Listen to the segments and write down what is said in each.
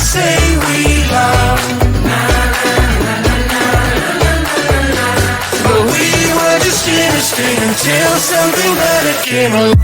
say we love, but we were just interesting until something better came along.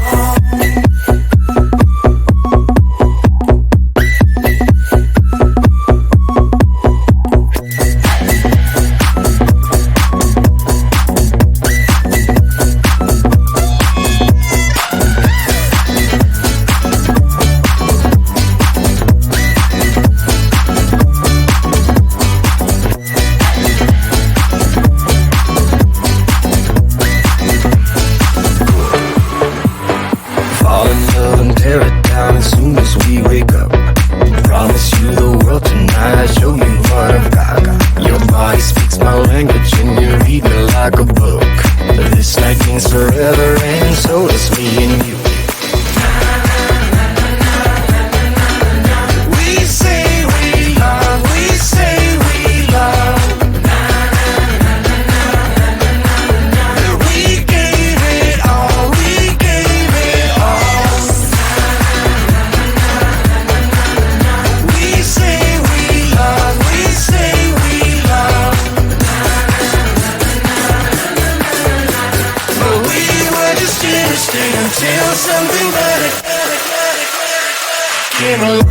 Until something better came along.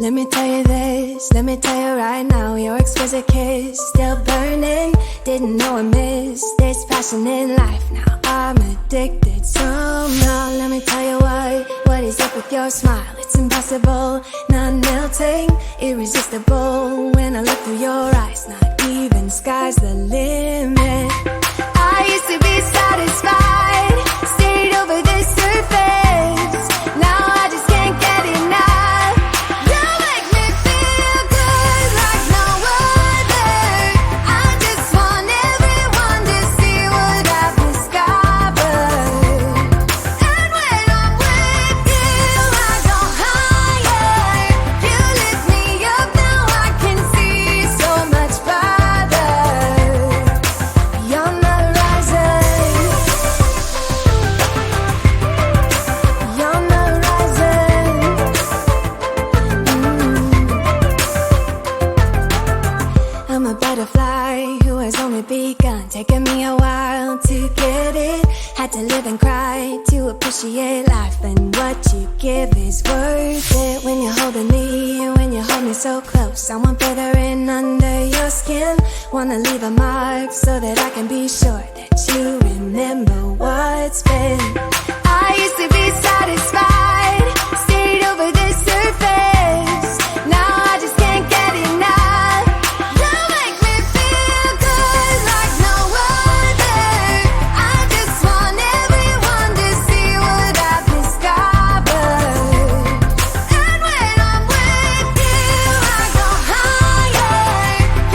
Let me tell you this, let me tell you right now, your exquisite kiss, still burning, didn't know I missed this passion in life. Now I'm addicted somehow. Let me tell you what is up with your smile? It's impossible, not melting, irresistible. When I look through your eyes, not even sky's the limit. I used to be satisfied, stayed over the surface. Now I just can't get enough. You make me feel good like no other. I just want everyone to see what I've discovered. And when I'm with you, I go higher. You lift me up, now I can see so much farther. You're not rising. You're not rising. I'm a butterfly who has only begun, taking me a while to get it. Had to live and cry to appreciate life, and what you give is worth it. When you're holding me, when you hold me so close, I want further in under your skin. Wanna leave a mark so that I can be sure that you remember what's been. I used to be satisfied, stayed over the surface. Now I just can't get enough. You make me feel good like no other. I just want everyone to see what I've discovered. And when I'm with you, I go higher.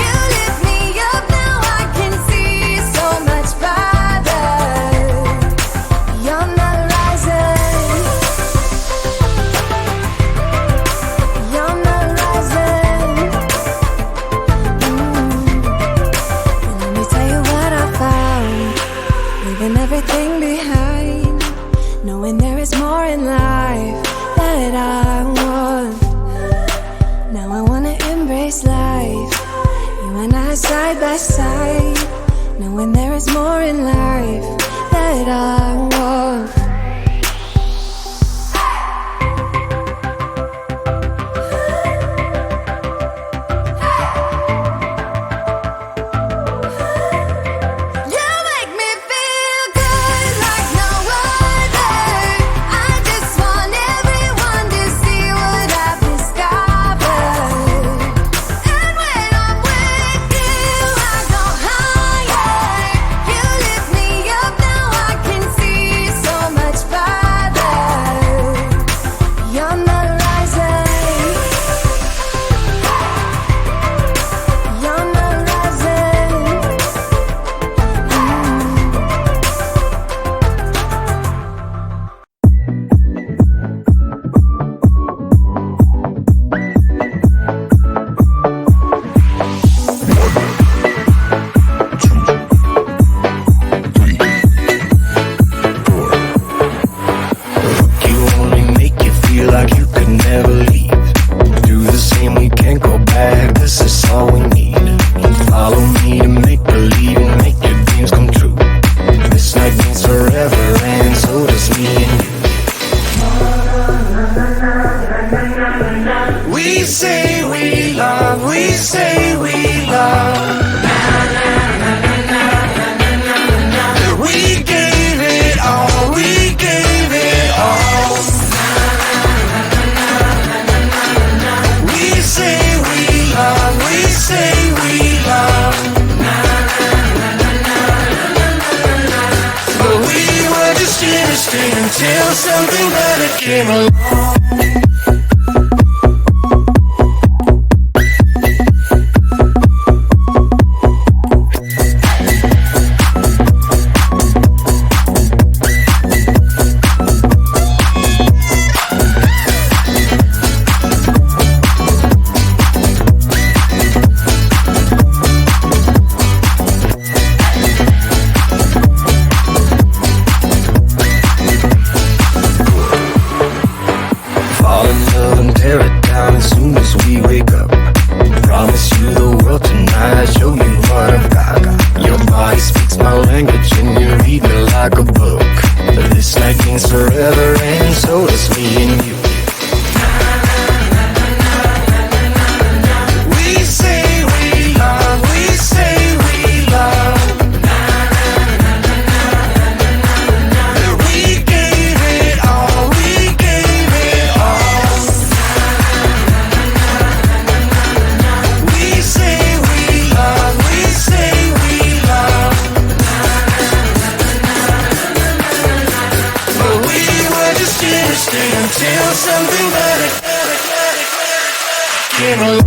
You lift me up, now I can see so much farther. You're not rising. You're not rising. And let me tell you what I found. Leaving everything behind, knowing there is more in life that I want. Now I wanna embrace life, you and I side by side, knowing there is more in life that I want. You make me feel good like no other. I just want everyone to see what I've discovered. And when I'm with you, I go higher. You lift me up, now I can see so much farther. You're not rising. You're not rising. You only make you feel like you could never leave. Do the same, we can't go back, this is all we need. Follow me to make believe and make your dreams come true. This night means forever, and so does me and you. We say we love, we say we love. We gave it all, we gave it all. We say we love, we say we love. But we were just innocent until something better came along. Fall in love and tear it down as soon as we wake up. Promise you the world tonight, show you what I've got. Your body speaks my language and you read me like a book. This night means forever, and so does me and you. stay until something better came along.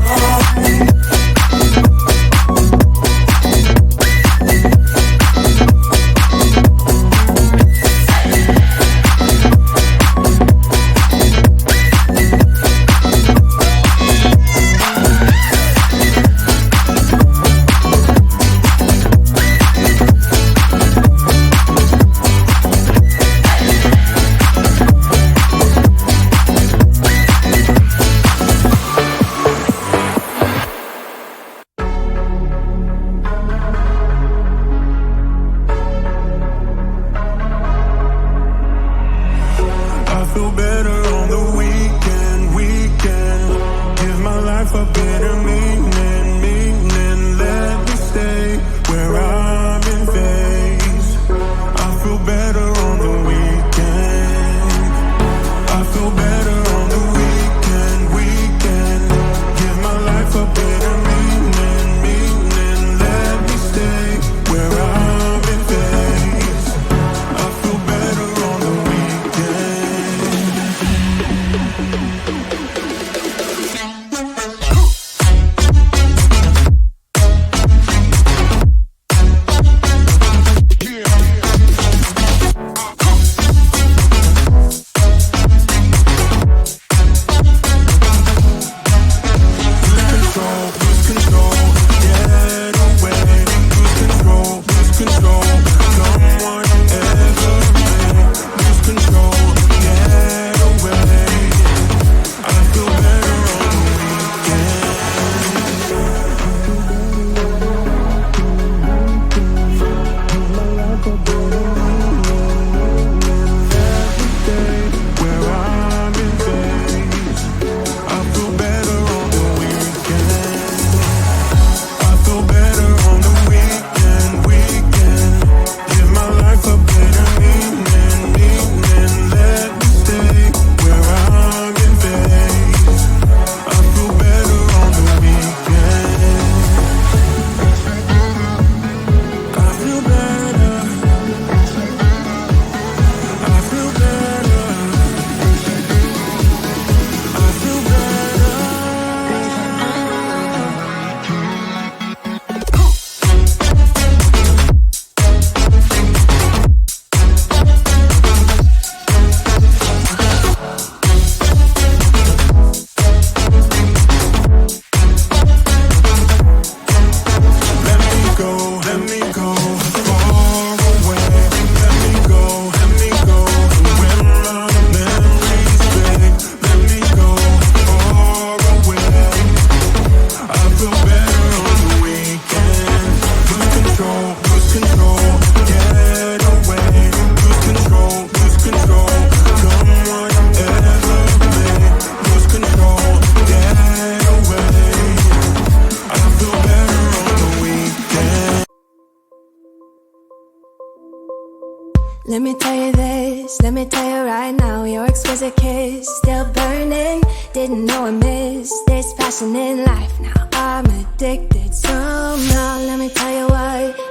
Let me tell you this, let me tell you right now, your exquisite kiss still burning. Didn't know I missed this passion in life. Now I'm addicted somehow. Let me tell you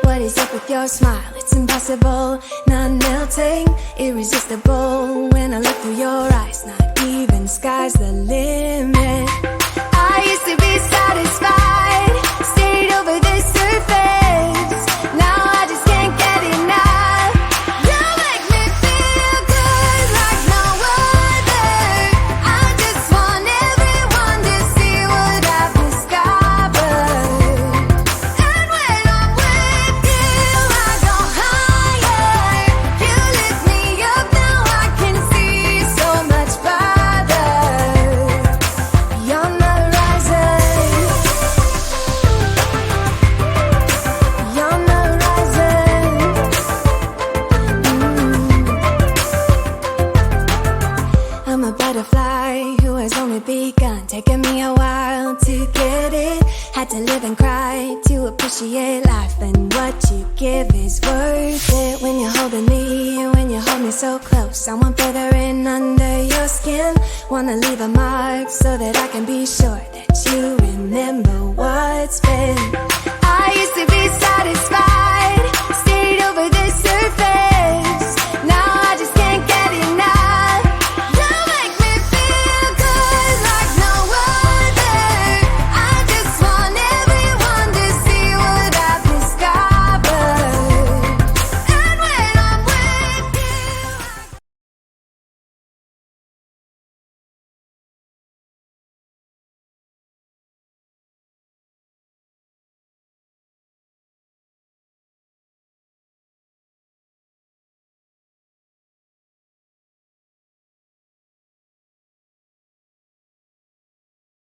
what is up with your smile? It's impossible, not melting, irresistible. When I look through your eyes, not even sky's the limit. I used to be satisfied, stayed over the surface. Now I just can't get enough. You make me feel good like no other. I just want everyone to see what I've discovered. And when I'm with you, I go higher. You lift me up, now I can see so much farther. Beyond the horizon, beyond the horizon. I'm a butterfly who has only begun, taking me a while to get it. Had to live and cry to appreciate life, and what you give is worth it. When you're holding me, when you hold me so close, I want further in under your skin. Wanna leave a mark so that I can be sure that you remember what's been.